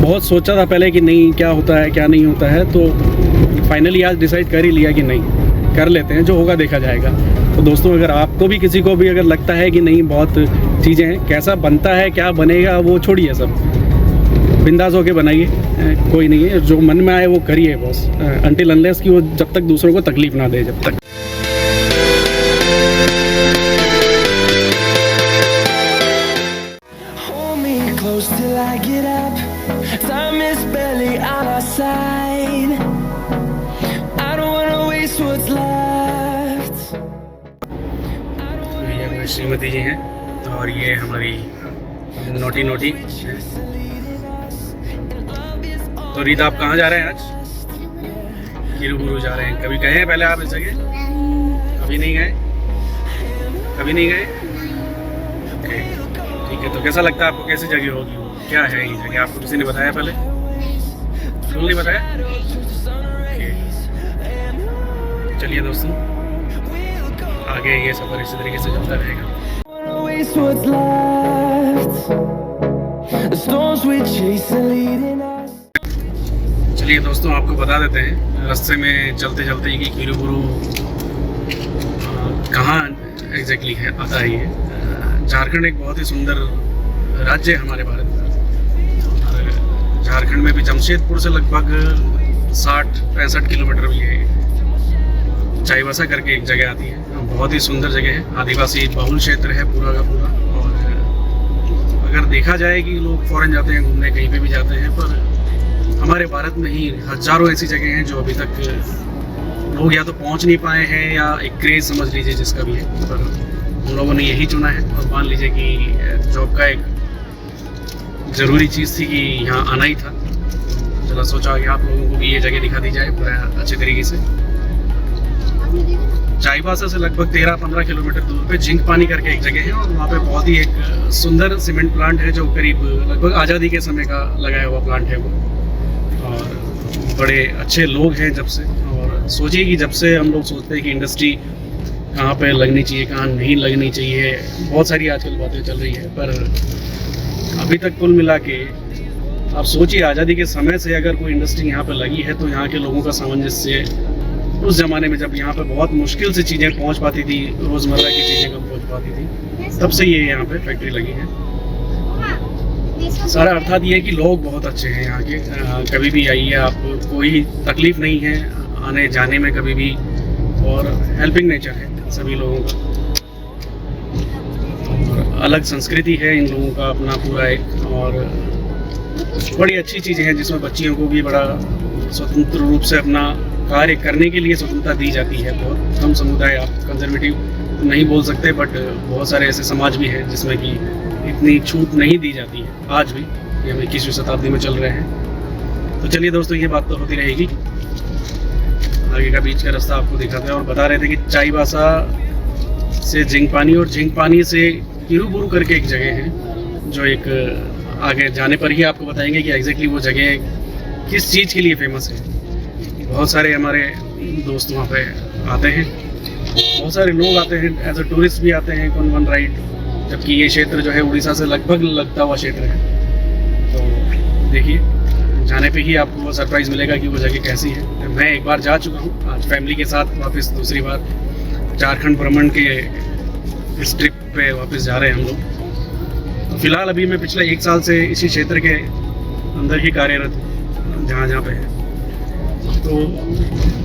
बहुत सोचा था पहले कि नहीं क्या होता है क्या नहीं होता है, तो फाइनली आज डिसाइड कर ही लिया कि नहीं कर लेते हैं, जो होगा देखा जाएगा। तो दोस्तों अगर आपको भी किसी को भी अगर लगता है कि नहीं बहुत चीज़ें हैं, कैसा बनता है क्या बनेगा वो छोड़िए, सब बिंदास होके बनाइए, कोई नहीं है, जो मन में आए वो करिए बॉस, अनटिल अनलेस कि वो जब तक दूसरों को तकलीफ़ ना दे, जब तक। Close till I get up. Time is barely on our side. I don't wanna waste what's left. ये हमारी श्रीमती जी हैं और ये हमारी नोटी नोटी। तो रीता आप कहाँ जा रहे हैं आज? किरुबुरु जा रहे हैं। कभी गए हैं पहले आप इस जगह? कभी नहीं गए? कभी नहीं गए? ठीक है, तो कैसा लगता है आपको, कैसी जगह होगी, क्या है ये जगह? आपको किसी ने बताया पहले? क्यों नहीं बताया? चलिए दोस्तों, आगे ये सफर इसी तरीके से चलता रहेगा। चलिए दोस्तों, आपको बता देते हैं रास्ते में चलते चलते कि किरुबुरु कहाँ एग्जैक्टली है आता है। ये झारखंड एक बहुत ही सुंदर राज्य है हमारे भारत का। झारखंड में भी जमशेदपुर से लगभग 60-65 किलोमीटर भी है। चाईबासा करके एक जगह आती है, बहुत ही सुंदर जगह है, आदिवासी बहुल क्षेत्र है पूरा का पूरा। और अगर देखा जाए कि लोग फॉरेन जाते हैं घूमने, कहीं पे भी जाते हैं, पर हमारे भारत में ही हज़ारों ऐसी जगह हैं जो अभी तक लोग या तो पहुंच नहीं पाए हैं, या एक क्रेज़ समझ लीजिए जिसका भी है, पर हम लोगों ने यही चुना है। और मान लीजिए कि जॉब का एक ज़रूरी चीज़ थी कि यहाँ आना ही था, चला सोचा कि आप लोगों को भी ये जगह दिखा दी जाए पूरा अच्छे तरीके से। चाईबासा से लगभग 13-15 किलोमीटर दूर पे झिंक पानी करके एक जगह है, और वहाँ पे बहुत ही एक सुंदर सीमेंट प्लांट है जो करीब लगभग आज़ादी के समय का लगाया हुआ प्लांट है वो। और बड़े अच्छे लोग हैं जब से। और सोचिए कि जब से हम लोग सोचते हैं कि इंडस्ट्री कहाँ पे लगनी चाहिए, कहाँ नहीं लगनी चाहिए, बहुत सारी आजकल बातें चल रही है, पर अभी तक कुल मिला के आप सोचिए आज़ादी के समय से अगर कोई इंडस्ट्री यहाँ पे लगी है, तो यहाँ के लोगों का सामंजस्य, उस ज़माने में जब यहाँ पे बहुत मुश्किल से चीज़ें पहुँच पाती थी, रोज़मर्रा की चीज़ें कम पहुँच पाती थी, तब से ये यहाँ पे फैक्ट्री लगी है। सारा अर्थात ये है कि लोग बहुत अच्छे हैं यहाँ के। कभी भी आइए, आपको कोई तकलीफ़ नहीं है आने जाने में कभी भी, और हेल्पिंग नेचर है सभी लोगों का। और अलग संस्कृति है इन लोगों का अपना पूरा एक, और बड़ी अच्छी चीज़ें हैं जिसमें बच्चियों को भी बड़ा स्वतंत्र रूप से अपना कार्य करने के लिए स्वतंत्रता दी जाती है। बहुत कम समुदाय, आप कंजर्वेटिव नहीं बोल सकते, बट बहुत सारे ऐसे समाज भी हैं जिसमें कि इतनी छूट नहीं दी जाती है आज भी। ये हम 21वीं शताब्दी में चल रहे हैं। तो चलिए दोस्तों, ये बात तो होती रहेगी, आगे का बीच का रास्ता आपको दिखाते हैं। और बता रहे थे कि चाईबासा से झिंक पानी, और झिंक पानी से किरुबुरु करके एक जगह है जो एक आगे जाने पर ही आपको बताएंगे कि एग्जैक्टली वो जगह किस चीज़ के लिए फेमस है। बहुत सारे हमारे दोस्त वहाँ पे आते हैं, बहुत सारे लोग आते हैं, एज अ टूरिस्ट भी आते हैं वन राइड, जबकि ये क्षेत्र जो है उड़ीसा से लगभग लगता हुआ क्षेत्र है। तो देखिए, जाने पे ही आपको सरप्राइज़ मिलेगा कि वो जगह कैसी है। मैं एक बार जा चुका हूँ, आज फैमिली के साथ वापस दूसरी बार झारखंड भ्रमण के इस ट्रिप पे वापस जा रहे हैं हम लोग। तो फिलहाल अभी मैं पिछले 1 साल से इसी क्षेत्र के अंदर ही कार्यरत हूँ, जहाँ पे है। तो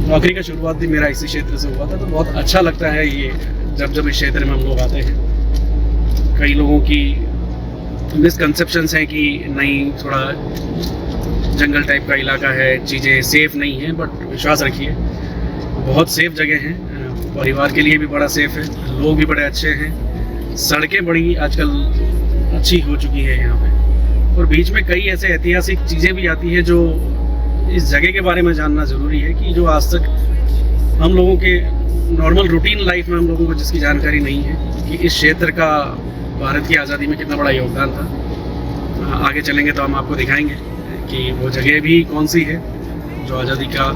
नौकरी का शुरुआत भी मेरा इसी क्षेत्र से हुआ था, तो बहुत अच्छा लगता है ये जब इस क्षेत्र में हम लोग आते हैं। कई लोगों की मिसकंसेप्शंस हैं कि नहीं, थोड़ा जंगल टाइप का इलाका है, चीज़ें सेफ़ नहीं हैं, बट विश्वास रखिए बहुत सेफ़ जगह हैं। परिवार के लिए भी बड़ा सेफ़ है, लोग भी बड़े अच्छे हैं, सड़कें बड़ी आजकल अच्छी हो चुकी है यहाँ पे। और बीच में कई ऐसे ऐतिहासिक चीज़ें भी आती हैं जो इस जगह के बारे में जानना ज़रूरी है, कि जो आज तक हम लोगों के नॉर्मल रूटीन लाइफ में हम लोगों को जिसकी जानकारी नहीं है, कि इस क्षेत्र का भारत की आज़ादी में कितना बड़ा योगदान था। आगे चलेंगे तो हम आपको दिखाएंगे कि वो जगह भी कौन सी है जो आज़ादी का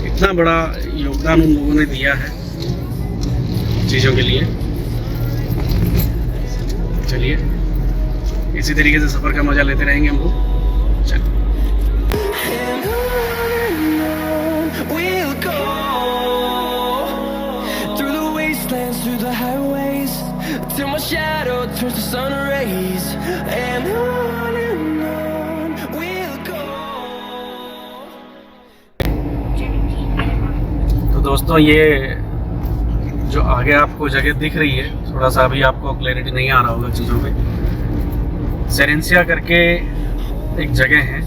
इतना बड़ा योगदान उन लोगों ने दिया है चीज़ों के लिए। चलिए इसी तरीके से सफ़र का मज़ा लेते रहेंगे हम लोग। And on we'll go, through the wastelands, through the highways, till my shadow turns to sun rays. And on we'll go. तो दोस्तों, ये जो आगे आपको जगह दिख रही है, थोड़ा सा अभी आपको क्लैरिटी नहीं आ रहा होगा चीज़ों पे, सेरेंसिया करके एक जगह है।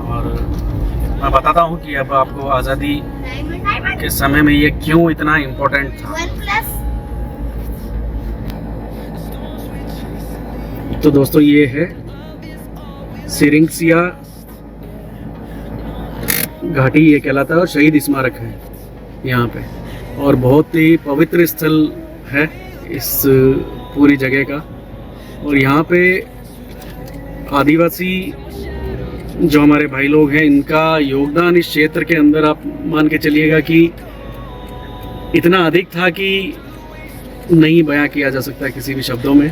और मैं बताता हूँ कि अब आपको आज़ादी के समय में ये क्यों इतना इम्पोर्टेंट था। तो दोस्तों, ये है सेरेंसिया घाटी, ये कहलाता है, और शहीद स्मारक है यहाँ पे, और बहुत ही पवित्र स्थल है इस पूरी जगह का। और यहाँ पे आदिवासी जो हमारे भाई लोग हैं, इनका योगदान इस क्षेत्र के अंदर आप मान के चलिएगा कि इतना अधिक था कि नहीं बयां किया जा सकता किसी भी शब्दों में।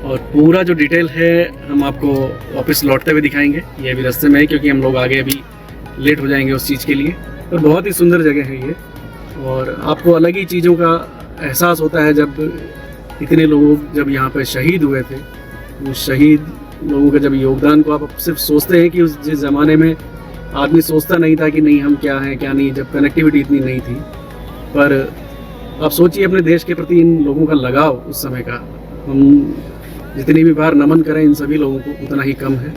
और पूरा जो डिटेल है हम आपको वापस लौटते हुए दिखाएंगे, ये भी रास्ते में है क्योंकि हम लोग आगे अभी लेट हो जाएंगे उस चीज़ के लिए। और बहुत ही सुंदर जगह है ये, और आपको अलग ही चीज़ों का एहसास होता है जब इतने लोग जब यहाँ पे शहीद हुए थे। उस शहीद लोगों का जब योगदान को आप सिर्फ सोचते हैं कि उस जिस ज़माने में आदमी सोचता नहीं था कि नहीं हम क्या हैं क्या नहीं, जब कनेक्टिविटी इतनी नहीं थी। पर आप सोचिए अपने देश के प्रति इन लोगों का लगाव उस समय का, हम जितनी भी बार नमन करें इन सभी लोगों को उतना ही कम है।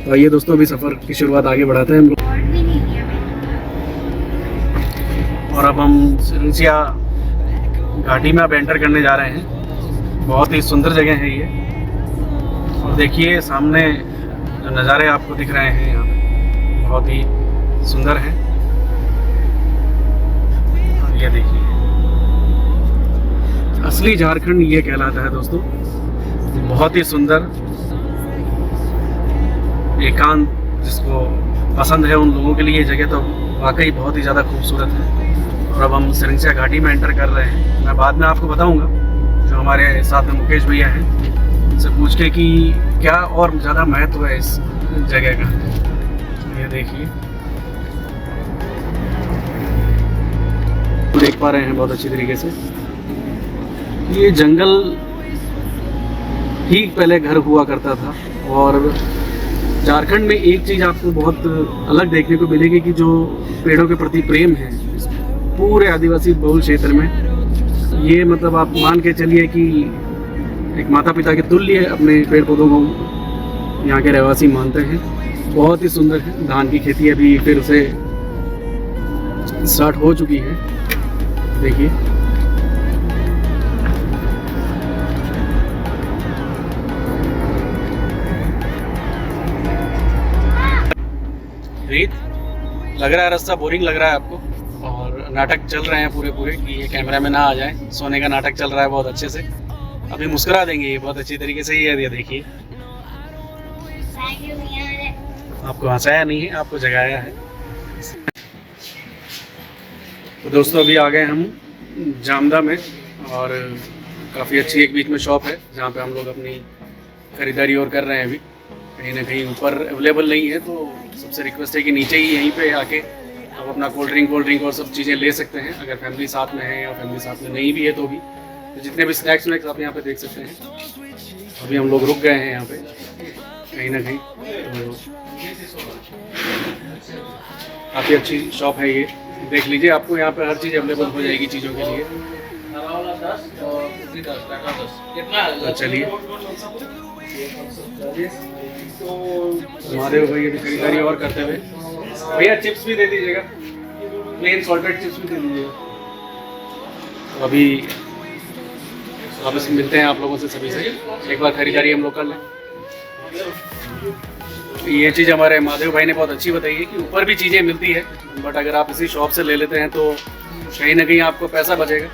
तो आइए दोस्तों, अभी सफ़र की शुरुआत आगे बढ़ाते हैं हम लोग। और अब हम सेरेंसिया घाटी में अब एंटर करने जा रहे हैं। बहुत ही सुंदर जगह है ये, और देखिए सामने जो नज़ारे आपको दिख रहे हैं यहाँ पे बहुत ही सुंदर हैं। और ये देखिए असली झारखंड ये कहलाता है दोस्तों। बहुत ही सुंदर, एकांत जिसको पसंद है उन लोगों के लिए ये जगह तो वाकई बहुत ही ज़्यादा खूबसूरत है। और अब हम सेरेंसिया घाटी में एंटर कर रहे हैं। मैं बाद में आपको बताऊंगा, जो हमारे साथ में मुकेश भैया हैं, उनसे पूछ के कि क्या और ज़्यादा महत्व है इस जगह का। ये देखिए देख पा रहे हैं बहुत अच्छी तरीके से, ये जंगल ही पहले घर हुआ करता था। और झारखंड में एक चीज़ आपको बहुत अलग देखने को मिलेगी कि जो पेड़ों के प्रति प्रेम है पूरे आदिवासी बहुल क्षेत्र में, ये मतलब आप मान के चलिए कि एक माता पिता के तुल्य अपने पेड़ पौधों को यहाँ के रहवासी मानते हैं। बहुत ही सुंदर है। धान की खेती अभी फिर से स्टार्ट हो चुकी है, देखिए। रीत लग रहा है रास्ता बोरिंग लग रहा है आपको, और नाटक चल रहे हैं पूरे कि ये कैमरा में ना आ जाए। सोने का नाटक चल रहा है बहुत अच्छे से, अभी मुस्कुरा देंगे ये बहुत अच्छी तरीके से। ये देखिए आपको हंसाया नहीं है, आपको जगाया है। तो दोस्तों, अभी आ गए हम जामदा में, और काफ़ी अच्छी एक बीच में शॉप है जहाँ पे हम लोग अपनी ख़रीदारी और कर रहे हैं। अभी कहीं ना कहीं ऊपर अवेलेबल नहीं है, तो सबसे रिक्वेस्ट है कि नीचे ही यहीं पे आके आप अपना कोल्ड ड्रिंक और सब चीज़ें ले सकते हैं, अगर फैमिली साथ में है या फैमिली साथ में नहीं भी है तो भी। तो जितने भी स्नैक्स आप यहाँ पे देख सकते हैं। अभी हम लोग रुक गए हैं यहाँ पे कहीं ना कहीं। तो काफ़ी अच्छी शॉप है ये, देख लीजिए, आपको यहाँ पे हर चीज़ अवेलेबल हो जाएगी चीज़ों के लिए। तो चलिए, महादेव भैया की खरीदारी और करते हुए। भैया चिप्स भी दे दीजिएगा, प्लेन सॉल्टेड चिप्स भी दे दीजिएगा। तो अभी वापस मिलते हैं आप लोगों से सभी से, एक बार खरीदारी हम लोग कर लें। ये चीज़ हमारे महादेव भाई ने बहुत अच्छी बताई है कि ऊपर भी चीज़ें मिलती है, बट अगर आप इसी शॉप से ले लेते हैं तो कहीं ना कहीं आपको पैसा बचेगा,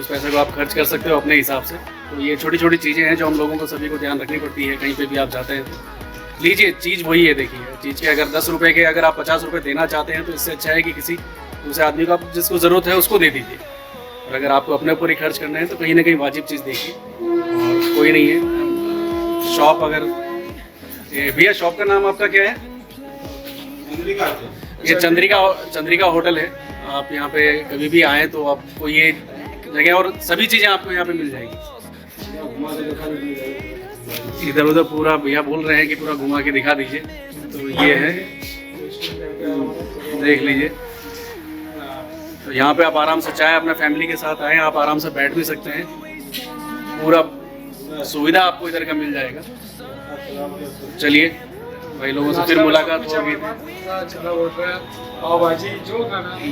उस पैसे को आप खर्च कर सकते हो अपने हिसाब से। तो ये छोटी छोटी चीज़ें हैं जो हम लोगों को सभी को ध्यान रखनी पड़ती है, कहीं पे भी आप जाते हैं तो लीजिए। चीज़ वही है, देखिए चीज़ के अगर 10 रुपये के अगर आप 50 रुपये देना चाहते हैं तो इससे अच्छा है कि किसी दूसरे आदमी को आप जिसको ज़रूरत है उसको दे दीजिए। और अगर आपको अपने ऊपर ही खर्च करना है तो कहीं ना कहीं वाजिब चीज़ देखिए। और कोई नहीं है, शॉप अगर ये भैया शॉप का नाम आपका क्या है? ये चंद्रिका होटल है। आप यहाँ पे कभी भी आए तो आपको ये जगह और सभी चीज़ें आपको यहाँ पे मिल जाएगी। इधर उधर पूरा भैया बोल रहे हैं कि पूरा घुमा के दिखा दीजिए। तो ये है, देख लीजिए। तो यहाँ पे आप आराम से चाहे अपने फैमिली के साथ आए, आप आराम से बैठ भी सकते हैं। पूरा सुविधा आपको इधर का मिल जाएगा। चलिए भाई लोगों से फिर मुलाकात होगी।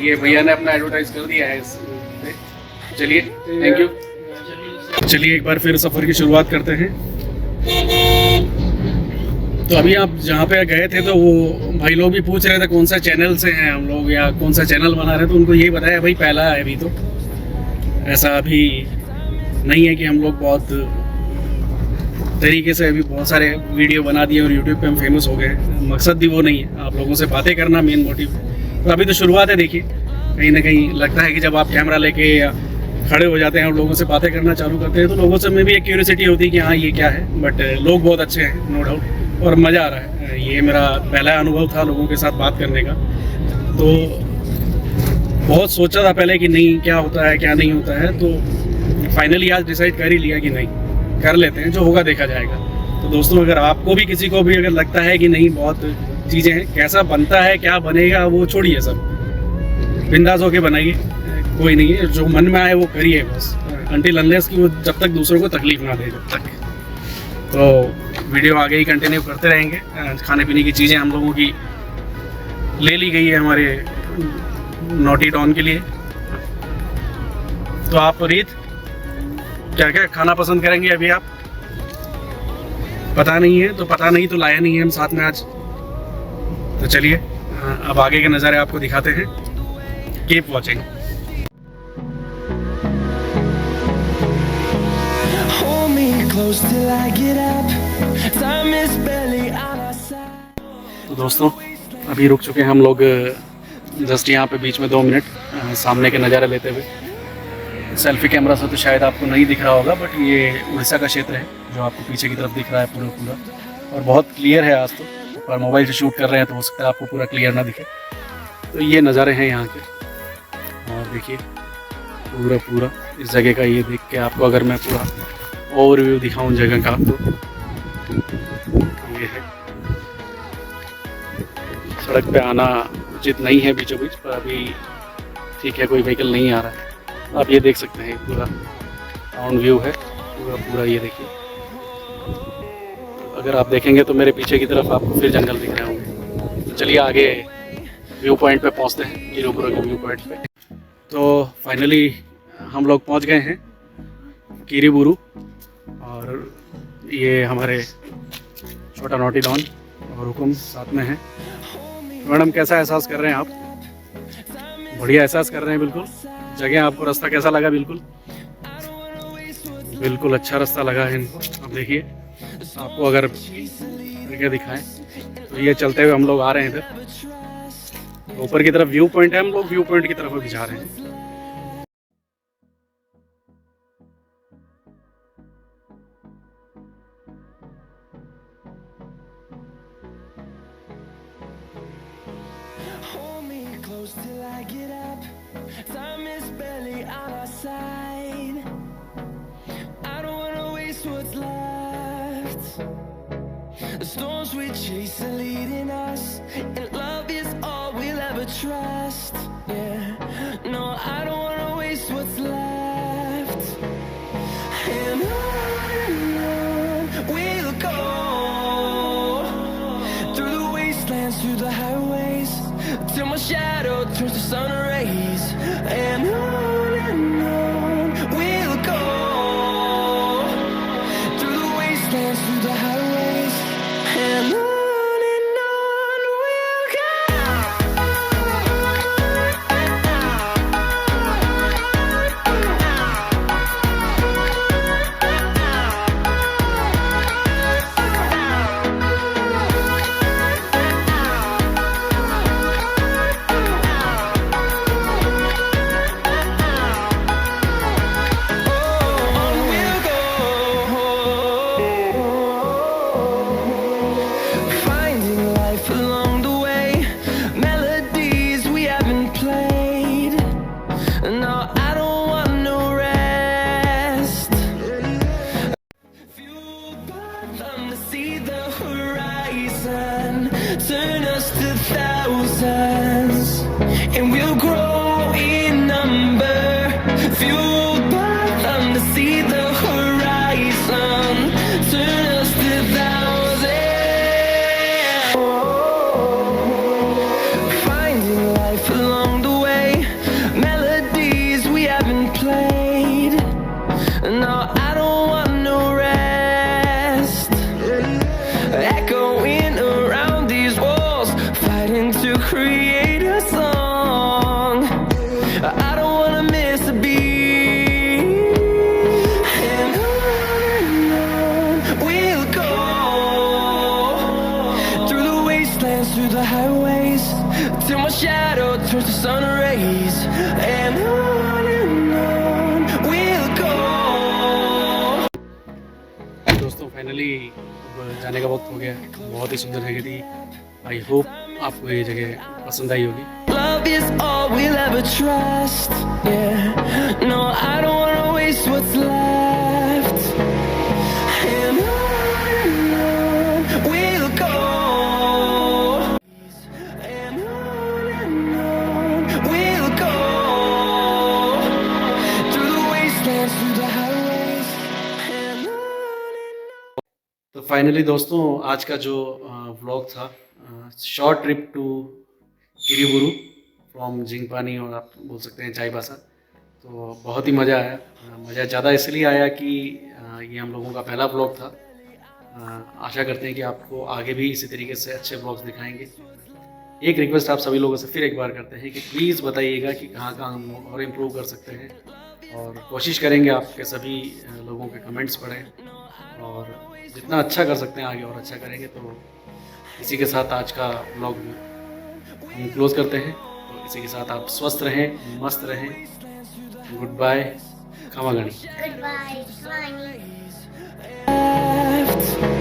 ये भैया ने अपना एडवर्टाइज कर दिया है इस पे। चलिए, थैंक यू। चलिए एक बार फिर सफ़र की शुरुआत करते हैं। तो अभी आप जहाँ पे गए थे तो वो भाई लोग भी पूछ रहे थे कौन सा चैनल से हैं हम लोग या कौन सा चैनल बना रहे हैं, तो उनको यही बताया भाई पहला है अभी, तो ऐसा अभी नहीं है कि हम लोग बहुत तरीके से अभी बहुत सारे वीडियो बना दिए और यूट्यूब पे हम फेमस हो गए। मकसद भी वो नहीं है, आप लोगों से बातें करना मेन मोटिव है। तो अभी तो शुरुआत है। देखिए कहीं ना कहीं लगता है कि जब आप कैमरा लेके या खड़े हो जाते हैं और लोगों से बातें करना चालू करते हैं तो लोगों से में भी एक क्यूरियोसिटी होती है कि हाँ ये क्या है। बट लोग बहुत अच्छे हैं, नो डाउट, और मज़ा आ रहा है। ये मेरा पहला अनुभव था लोगों के साथ बात करने का। तो बहुत सोचा था पहले कि नहीं क्या होता है क्या नहीं होता है, तो फाइनली आज डिसाइड कर ही लिया कि नहीं कर लेते हैं, जो होगा देखा जाएगा। तो दोस्तों अगर आपको भी किसी को भी अगर लगता है कि नहीं बहुत चीज़ें हैं, कैसा बनता है क्या बनेगा वो छोड़िए, सब बिंदास होके बनाइए, कोई नहीं है, जो मन में आए वो करिए बस, अनटिल अनलेस कि वो जब तक दूसरों को तकलीफ ना दे जब तक। तो वीडियो आगे ही कंटिन्यू करते रहेंगे। खाने पीने की चीज़ें हम लोगों की ले ली गई है हमारे नॉटी डॉन के लिए। तो आप रीत क्या क्या खाना पसंद करेंगे अभी आप? पता नहीं है, तो पता नहीं तो लाया नहीं है हम साथ में आज। तो चलिए अब आगे के नज़ारे आपको दिखाते हैं। Keep watching. तो दोस्तों अभी रुक चुके हैं हम लोग जस्ट यहाँ पे बीच में 2 मिनट सामने के नज़ारे लेते हुए। सेल्फी कैमरा से तो शायद आपको नहीं दिख रहा होगा, बट ये उड़ीसा का क्षेत्र है जो आपको पीछे की तरफ दिख रहा है पूरा और बहुत क्लियर है आज तो। पर मोबाइल से शूट कर रहे हैं तो हो सकता है आपको पूरा क्लियर ना दिखे। तो ये नज़ारे हैं यहाँ के, और देखिए पूरा इस जगह का। ये देख के आपको अगर मैं पूरा ओवरव्यू दिखाऊं जगह का तो ये है। सड़क पे आना उचित नहीं है बीचों बीच, पर अभी ठीक है, कोई व्हीकल नहीं आ रहा है। आप ये देख सकते हैं पूरा राउंड व्यू है पूरा ये देखिए। अगर आप देखेंगे तो मेरे पीछे की तरफ आपको फिर जंगल दिख रहे होंगे। तो चलिए आगे व्यू पॉइंट पे पहुंचते हैं, कीरोपुरा के व्यू पॉइंट पे। तो फाइनली हम लोग पहुंच गए हैं कीरीबुरु, और ये हमारे छोटा नॉटी डॉन और हुकुम साथ में है। मैडम कैसा एहसास कर रहे हैं आप? बढ़िया एहसास कर रहे हैं बिल्कुल। जगह आपको रास्ता कैसा लगा? बिल्कुल अच्छा रास्ता लगा है इनको। अब देखिए आपको अगर जगह दिखाएं तो ये चलते हुए हम लोग आ रहे हैं इधर ऊपर की तरफ। व्यू पॉइंट है, हम लोग व्यू पॉइंट की तरफ अभी जा रहे हैं। Till I get up, time is barely on our side. I don't wanna waste what's left. The storms we chase are leading us, and love is all we'll ever trust. Yeah, no, I don't wanna waste what's left. And on we'll go, through the wastelands, through the highways, till my shadow turns to sun rays. And on we'll go, through the wastelands, through the highways. And on we'll go. turn us to thousands, and we'll grow in number, fueled by them to see the horizon, turn us to thousands. Finding life along the way, melodies we haven't played. No, I don't want no rest, echoing around these walls, fighting to create a song. I don't wanna miss a beat, and on we'll go, through the wastelands, through the highways, till my shadow turns to sun rays, and on we'll go. दोस्तों finally जाने का वक्त हो गया। बहुत ही सुंदर जगह थी। आई होप आपको ये जगह पसंद आई होगी। Love is all we'll ever trust. Yeah, no, I don't wanna waste what's left. And on we'll go. And on we'll go. Through the wastelands, through the highways. And on. तो finally दोस्तों आज का जो vlog था, short trip to Kiriburu from Jingpani, और आप बोल सकते हैं चाईबासा, तो बहुत ही मज़ा आया। मज़ा ज़्यादा इसलिए आया कि ये हम लोगों का पहला व्लॉग था। आशा करते हैं कि आपको आगे भी इसी तरीके से अच्छे व्लॉग्स दिखाएंगे। एक रिक्वेस्ट आप सभी लोगों से फिर एक बार करते हैं कि प्लीज़ बताइएगा कि कहाँ कहाँ हम और इम्प्रूव कर सकते हैं, और कोशिश करेंगे आपके सभी लोगों के कमेंट्स पढ़ें, और जितना अच्छा कर सकते हैं आगे और अच्छा करेंगे। तो इसी के साथ आज का व्लॉग हम क्लोज करते हैं। तो इसी के साथ आप स्वस्थ रहें, मस्त रहें। गुड बाय, खामागणी। Goodbye, Honey. Left.